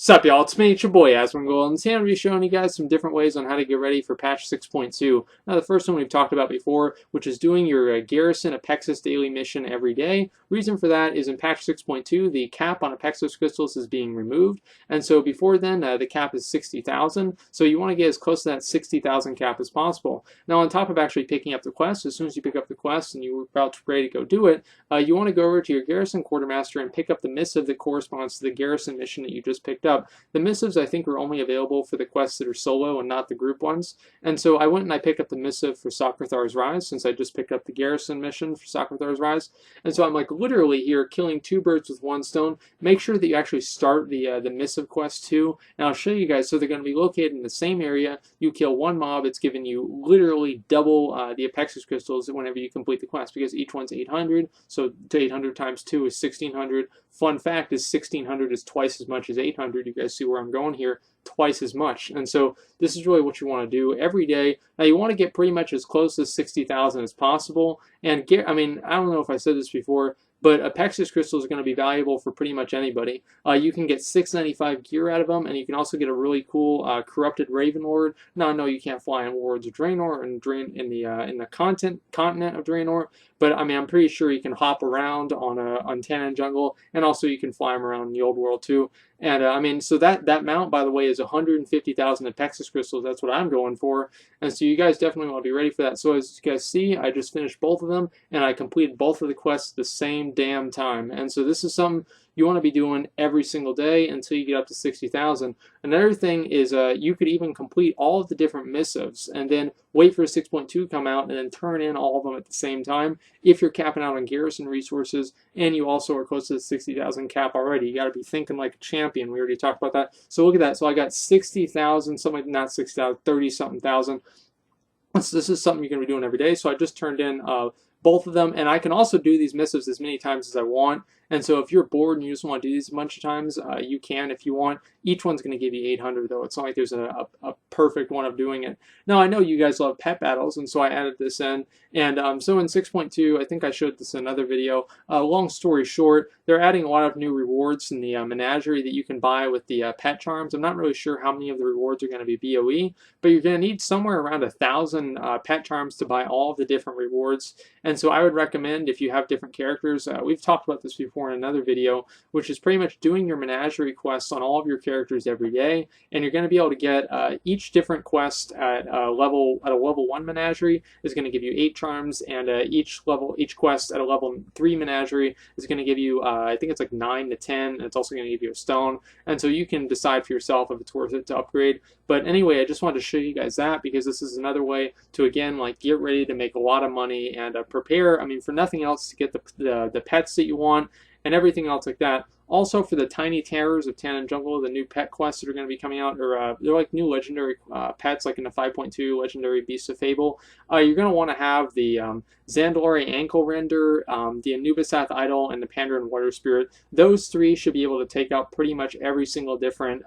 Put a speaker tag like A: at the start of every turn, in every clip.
A: Sup y'all, it's me, it's your boy Asmongold, and today I'm going to be showing you guys some different ways on how to get ready for patch 6.2. Now the first one we've talked about before, which is doing your Garrison Apexis daily mission every day. Reason for that is in patch 6.2, the cap on Apexis crystals is being removed, and so before then the cap is 60,000, so you want to get as close to that 60,000 cap as possible. Now on top of actually picking up the quest, as soon as you pick up the quest and you're about ready to go do it, you want to go over to your Garrison Quartermaster and pick up the missive that corresponds to the Garrison mission that you just picked up. The missives I think are only available for the quests that are solo and not the group ones. And so I went and I picked up the missive for Socrathar's Rise, since I just picked up the Garrison mission for Socrathar's Rise. And so I'm like literally here killing two birds with one stone. Make sure that you actually start the missive quest too. And I'll show you guys, so they're going to be located in the same area. You kill one mob, it's giving you literally double the Apexis crystals whenever you complete the quest, because each one's 800. So 800 times 2 is 1600. Fun fact is 1600 is twice as much as 800. You guys see where I'm going here? Twice as much. And so this is really what you want to do every day. Now you want to get pretty much as close to 60,000 as possible. And get, I mean, I don't know if I said this before, but Apexis crystals are going to be valuable for pretty much anybody. You can get 695 gear out of them, and you can also get a really cool corrupted Raven Lord. Now I know you can't fly in Warlords of Draenor and in the continent of Draenor, but I mean I'm pretty sure you can hop around on Tannin Jungle, and also you can fly them around in the old world too. And I mean, so that mount, by the way, is 150,000 Apexis crystals. That's what I'm going for. And so you guys definitely want to be ready for that. So as you guys see, I just finished both of them, and I completed both of the quests at the same damn time. And so this is something you want to be doing every single day until you get up to 60,000. Another thing is you could even complete all of the different missives and then wait for a 6.2 come out and then turn in all of them at the same time if you're capping out on garrison resources and you also are close to the 60,000 cap already. You got to be thinking like a champion. We already talked about that. So look at that. So I got 60,000, something like, not 60,000, 30-something thousand. So this is something you're going to be doing every day. So I just turned in both of them, and I can also do these missives as many times as I want. And so if you're bored and you just want to do these a bunch of times, you can if you want. Each one's going to give you 800 though. It's not like there's a perfect one of doing it. Now I know you guys love pet battles, and so I added this in. And so in 6.2, I think I showed this in another video. Long story short, they're adding a lot of new rewards in the menagerie that you can buy with the pet charms. I'm not really sure how many of the rewards are going to be BOE, but you're going to need somewhere around 1,000 pet charms to buy all of the different rewards. And so I would recommend, if you have different characters, we've talked about this before in another video, which is pretty much doing your menagerie quests on all of your characters every day, and you're going to be able to get each different quest at a level 1 menagerie is going to give you 8 charms, and each quest at a level 3 menagerie is going to give you I think it's like 9 to 10, and it's also going to give you a stone, and so you can decide for yourself if it's worth it to upgrade. But anyway, I just wanted to show you guys that because this is another way to, again, like, get ready to make a lot of money and prepare, I mean, for nothing else, to get the pets that you want and everything else like that. Also, for the Tiny Terrors of Tannin Jungle, the new pet quests that are going to be coming out, or they're like new legendary pets, like in the 5.2 Legendary Beasts of Fable. You're going to want to have the Zandalari Ankle Render, the Anubisath Idol, and the Pandaren Water Spirit. Those three should be able to take out pretty much every single different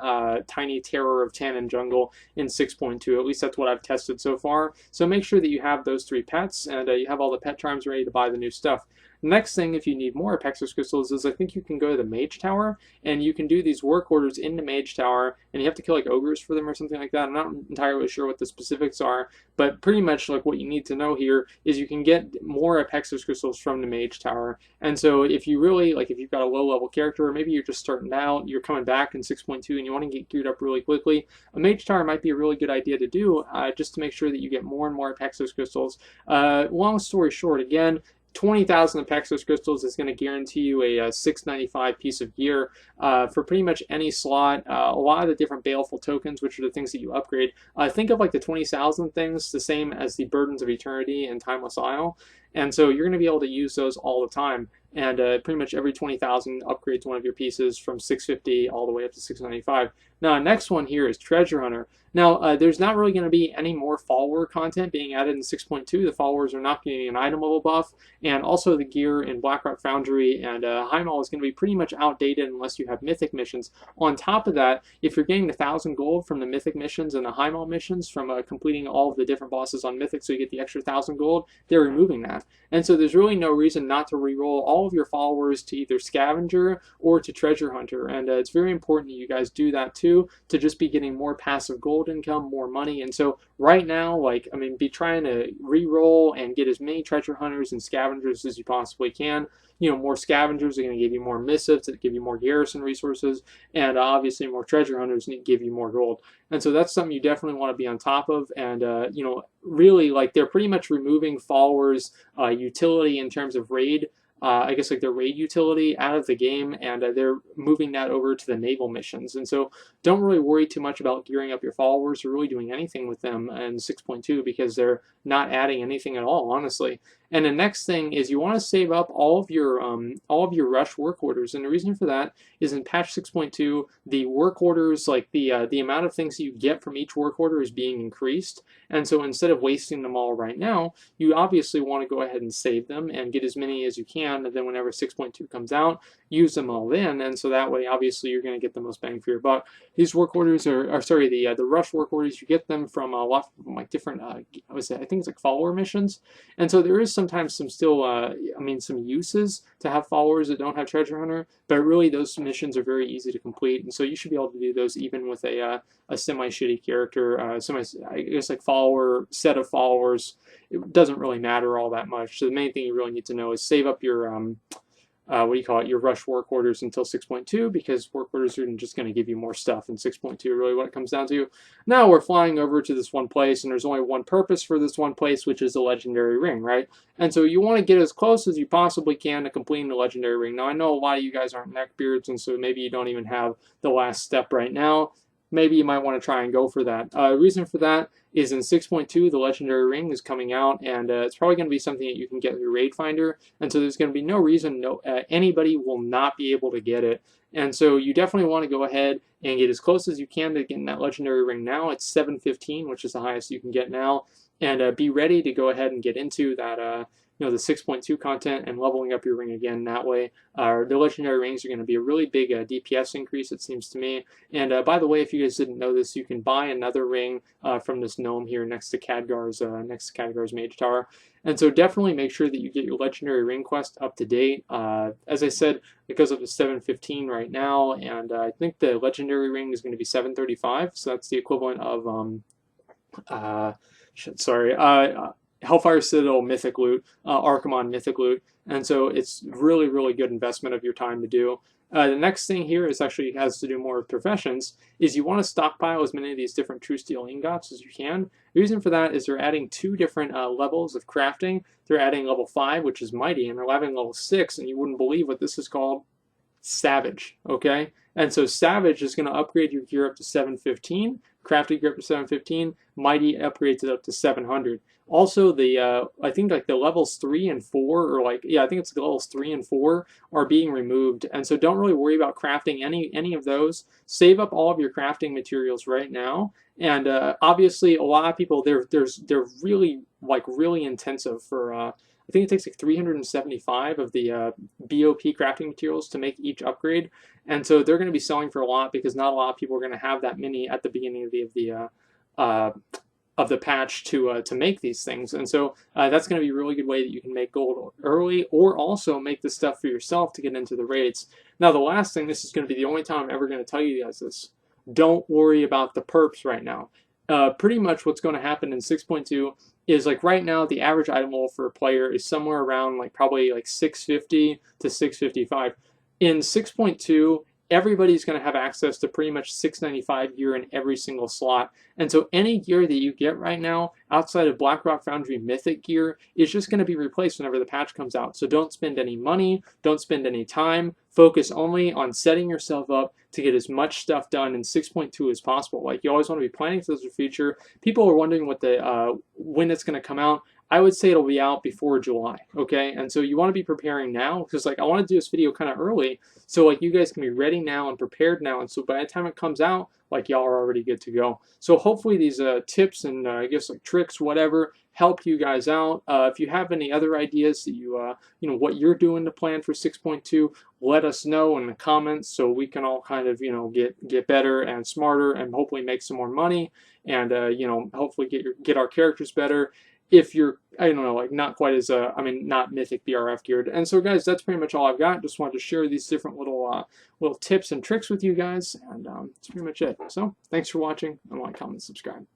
A: Tiny Terror of Tannin Jungle in 6.2. At least that's what I've tested so far. So make sure that you have those 3 pets, and you have all the pet charms ready to buy the new stuff. Next thing, if you need more Apexis crystals, is I think you can go to the Mage Tower, and you can do these work orders in the Mage Tower, and you have to kill like ogres for them or something like that. I'm not entirely sure what the specifics are, but pretty much like what you need to know here is you can get more Apexis crystals from the Mage Tower. And so if you really, like, if you've got a low level character, or maybe you're just starting out, you're coming back in 6.2 and you want to get geared up really quickly, a Mage Tower might be a really good idea to do, just to make sure that you get more and more Apexis crystals. Long story short, again, 20,000 Apexis crystals is going to guarantee you a 695 piece of gear for pretty much any slot. A lot of the different baleful tokens, which are the things that you upgrade. Think of like the 20,000 things the same as the Burdens of Eternity and Timeless Isle. And so you're going to be able to use those all the time. And pretty much every 20,000 upgrades one of your pieces from 650 all the way up to 695. Now, next one here is Treasure Hunter. Now, there's not really going to be any more follower content being added in 6.2. The followers are not getting an item level buff, and also the gear in Blackrock Foundry and Heimdall is going to be pretty much outdated unless you have Mythic missions. On top of that, if you're getting the 1,000 gold from the Mythic missions and the Heimdall missions from completing all of the different bosses on Mythic, so you get the extra 1,000 gold, they're removing that. And so there's really no reason not to reroll all all of your followers to either scavenger or to treasure hunter, and it's very important that you guys do that too, to just be getting more passive gold income, more money. And so right now, like, I mean, be trying to re-roll and get as many treasure hunters and scavengers as you possibly can. You know, more scavengers are going to give you more missives, that give you more garrison resources, and obviously more treasure hunters give you more gold. And so that's something you definitely want to be on top of. And you know, really, like, they're pretty much removing followers utility in terms of raid, I guess, like their raid utility out of the game, and they're moving that over to the naval missions. And so don't really worry too much about gearing up your followers or really doing anything with them in 6.2, because they're not adding anything at all, honestly. And the next thing is you want to save up all of your rush work orders. And the reason for that is in patch 6.2, the work orders, like the amount of things that you get from each work order is being increased. And so instead of wasting them all right now, you obviously want to go ahead and save them and get as many as you can. And then whenever 6.2 comes out, use them all then. And so that way, obviously, you're going to get the most bang for your buck. These work orders are sorry, the rush work orders, you get them from a lot of like different, I think it's like follower missions. And so there is sometimes some still, I mean, some uses to have followers that don't have treasure hunter, but really those missions are very easy to complete. And so you should be able to do those even with a semi-shitty character, I guess, like follower, set of followers. It doesn't really matter all that much. So the main thing you really need to know is save up your your rush work orders until 6.2, because work orders are just going to give you more stuff in 6.2, really what it comes down to. Now we're flying over to this one place, and there's only one purpose for this one place, which is the legendary ring, right? And so you want to get as close as you possibly can to completing the legendary ring. Now I know a lot of you guys aren't neckbeards, and so maybe you don't even have the last step right now. Maybe you might want to try and go for that. Reason for that is in 6.2, the legendary ring is coming out, and it's probably going to be something that you can get through Raid Finder, and so there's going to be no reason anybody will not be able to get it. And so you definitely want to go ahead and get as close as you can to getting that legendary ring now. It's 715, which is the highest you can get now, and be ready to go ahead and get into that the 6.2 content and leveling up your ring again that way. The legendary rings are going to be a really big DPS increase, it seems to me. And by the way, if you guys didn't know this, you can buy another ring from this gnome here next to Khadgar's Mage Tower. And so definitely make sure that you get your legendary ring quest up to date. As I said, it goes up to 715 right now, and I think the legendary ring is going to be 735, so that's the equivalent of Hellfire Citadel Mythic Loot, Archimon Mythic Loot, and so it's really, really good investment of your time to do. The next thing here is actually has to do more with professions, is you want to stockpile as many of these different True Steel ingots as you can. The reason for that is they're adding 2 different levels of crafting. They're adding level 5, which is Mighty, and they're adding level 6, and you wouldn't believe what this is called. Savage, okay? And so Savage is going to upgrade your gear up to 715, crafted gear up to 715, Mighty upgrades it up to 700. Also, I think like the levels 3 and 4, or I think it's the levels 3 and 4 are being removed, and so don't really worry about crafting any of those. Save up all of your crafting materials right now, and obviously a lot of people they're really really intensive for. I think it takes like 375 of the BOP crafting materials to make each upgrade, and so they're going to be selling for a lot because not a lot of people are going to have that many at the beginning of the patch to make these things. And so that's going to be a really good way that you can make gold early, or also make the stuff for yourself to get into the raids. Now the last thing, this is going to be the only time I'm ever going to tell you guys this, don't worry about the perps right now. Pretty much what's going to happen in 6.2 is like right now the average item level for a player is somewhere around probably 650 to 655. In 6.2, everybody's going to have access to pretty much 695 gear in every single slot. And so any gear that you get right now outside of Blackrock Foundry Mythic gear is just going to be replaced whenever the patch comes out. So don't spend any money, don't spend any time, focus only on setting yourself up to get as much stuff done in 6.2 as possible. Like, you always want to be planning for the future. People are wondering what when it's going to come out. I would say it'll be out before July, okay? And so you want to be preparing now, because I want to do this video kind of early, so you guys can be ready now and prepared now, and so by the time it comes out, y'all are already good to go. So hopefully these tips and I guess tricks, whatever, help you guys out. If you have any other ideas that what you're doing to plan for 6.2, let us know in the comments so we can all kind of get better and smarter and hopefully make some more money and hopefully get our characters better. if you're, I don't know, like not quite as not mythic BRF geared. And so guys, that's pretty much all I've got. Just wanted to share these different little tips and tricks with you guys, and that's pretty much it. So thanks for watching, and like, comment, subscribe.